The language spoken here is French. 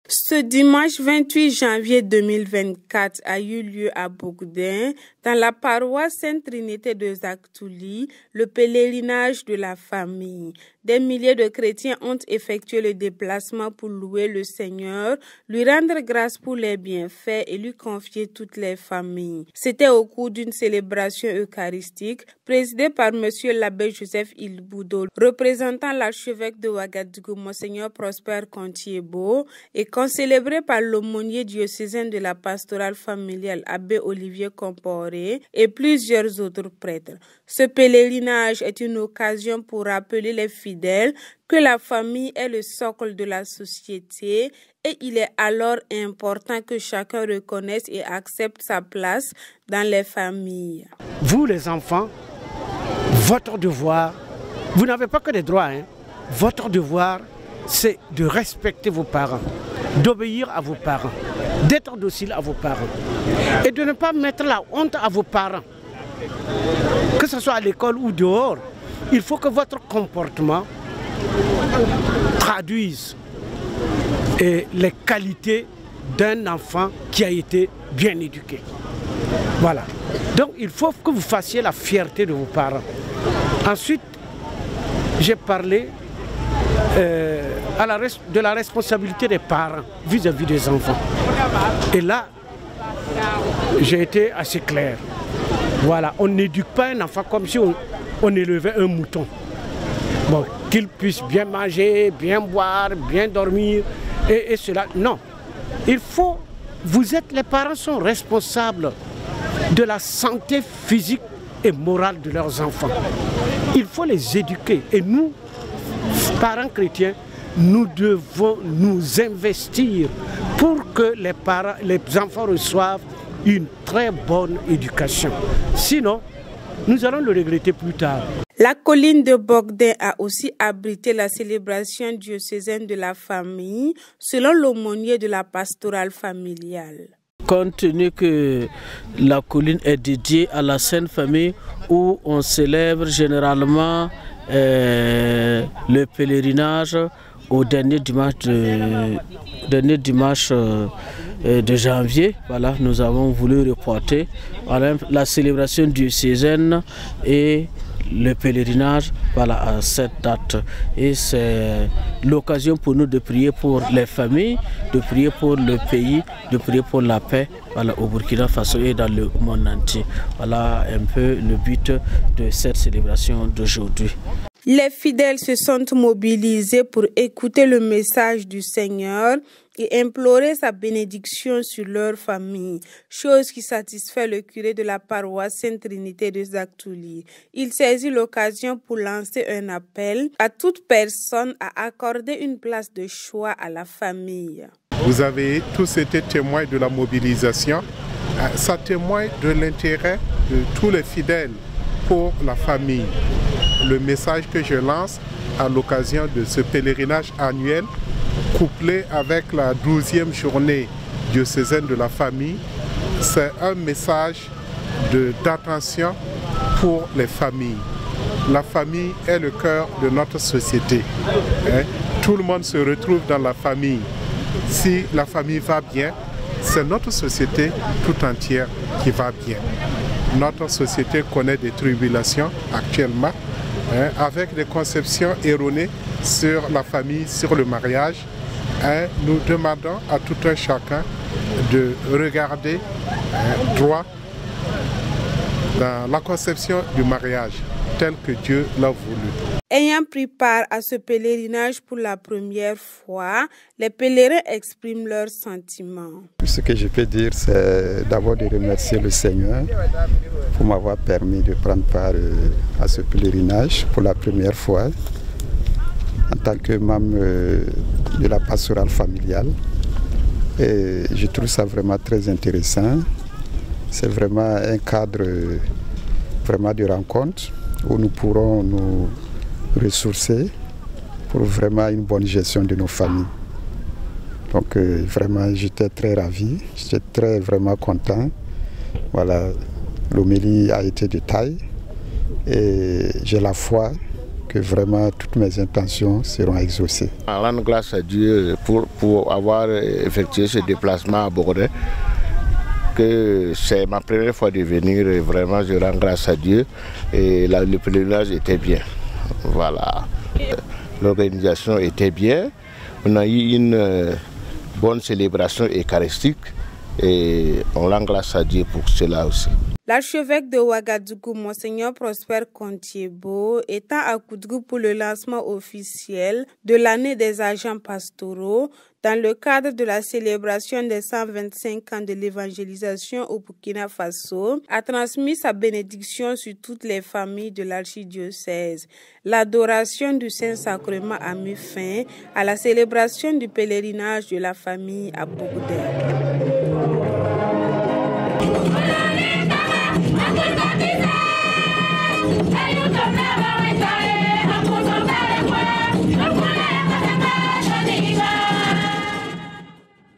Ce dimanche 28 janvier 2024 a eu lieu à Bogdin, dans la paroisse Sainte-Trinité de Zaktouli, le pèlerinage de la famille. Des milliers de chrétiens ont effectué le déplacement pour louer le Seigneur, lui rendre grâce pour les bienfaits et lui confier toutes les familles. C'était au cours d'une célébration eucharistique présidée par Monsieur l'abbé Joseph Ilboudo, représentant l'archevêque de Ouagadougou, Monseigneur Prosper Contiebo, et célébré par l'aumônier diocésain de la pastorale familiale, abbé Olivier Comporé, et plusieurs autres prêtres. Ce pèlerinage est une occasion pour rappeler les fidèles que la famille est le socle de la société et il est alors important que chacun reconnaisse et accepte sa place dans les familles. Vous les enfants, votre devoir, vous n'avez pas que des droits, votre devoir c'est de respecter vos parents, d'obéir à vos parents, d'être docile à vos parents et de ne pas mettre la honte à vos parents. Que ce soit à l'école ou dehors, il faut que votre comportement traduise les qualités d'un enfant qui a été bien éduqué. Voilà. Donc il faut que vous fassiez la fierté de vos parents. Ensuite, j'ai parlé de la responsabilité des parents vis-à-vis des enfants. Et là, j'ai été assez clair. Voilà, on n'éduque pas un enfant comme si on élevait un mouton. Bon, qu'il puisse bien manger, bien boire, bien dormir, et cela. Non, il faut, les parents sont responsables de la santé physique et morale de leurs enfants. Il faut les éduquer. Et nous, parents chrétiens, nous devons nous investir pour que les enfants reçoivent une très bonne éducation. Sinon, nous allons le regretter plus tard. La colline de Bogdin a aussi abrité la célébration diocésaine de la famille, selon l'aumônier de la pastorale familiale. Compte tenu que la colline est dédiée à la Sainte Famille, où on célèbre généralement le pèlerinage au dernier dimanche de janvier. Voilà, nous avons voulu reporter la célébration diocésaine et le pèlerinage à cette date. Et c'est l'occasion pour nous de prier pour les familles, de prier pour le pays, de prier pour la paix au Burkina Faso et dans le monde entier. Voilà un peu le but de cette célébration d'aujourd'hui. Les fidèles se sont mobilisés pour écouter le message du Seigneur et implorer sa bénédiction sur leur famille, chose qui satisfait le curé de la paroisse Sainte-Trinité de Zaktouli. Il saisit l'occasion pour lancer un appel à toute personne à accorder une place de choix à la famille. Vous avez tous été témoins de la mobilisation. Ça témoigne de l'intérêt de tous les fidèles pour la famille. Le message que je lance à l'occasion de ce pèlerinage annuel, couplé avec la 12e journée diocésaine de la famille, c'est un message d'attention pour les familles. La famille est le cœur de notre société. Tout le monde se retrouve dans la famille. Si la famille va bien, c'est notre société tout entière qui va bien. Notre société connaît des tribulations actuellement, avec des conceptions erronées sur la famille, sur le mariage. Nous demandons à tout un chacun de regarder droit dans la conception du mariage tel que Dieu l'a voulu. Ayant pris part à ce pèlerinage pour la première fois, les pèlerins expriment leurs sentiments. Ce que je peux dire, c'est d'abord de remercier le Seigneur pour m'avoir permis de prendre part à ce pèlerinage pour la première fois en tant que membre de la pastorale familiale. Et je trouve ça vraiment très intéressant. C'est vraiment un cadre vraiment de rencontre où nous pourrons nous ressourcer pour vraiment une bonne gestion de nos familles. Donc vraiment j'étais très ravi, j'étais vraiment content. Voilà, l'homélie a été de taille et j'ai la foi que vraiment toutes mes intentions seront exaucées. Rendre grâce à Dieu pour avoir effectué ce déplacement à Bogodé, que c'est ma première fois de venir et vraiment je rends grâce à Dieu et le pèlerinage était bien. Voilà. L'organisation était bien. On a eu une bonne célébration eucharistique et on rend grâce à Dieu pour cela aussi. L'archevêque de Ouagadougou, Monseigneur Prosper Contiebo, étant à Koudgou pour le lancement officiel de l'année des agents pastoraux, dans le cadre de la célébration des 125 ans de l'évangélisation au Burkina Faso, a transmis sa bénédiction sur toutes les familles de l'archidiocèse. L'adoration du Saint-Sacrement a mis fin à la célébration du pèlerinage de la famille à Bogodé.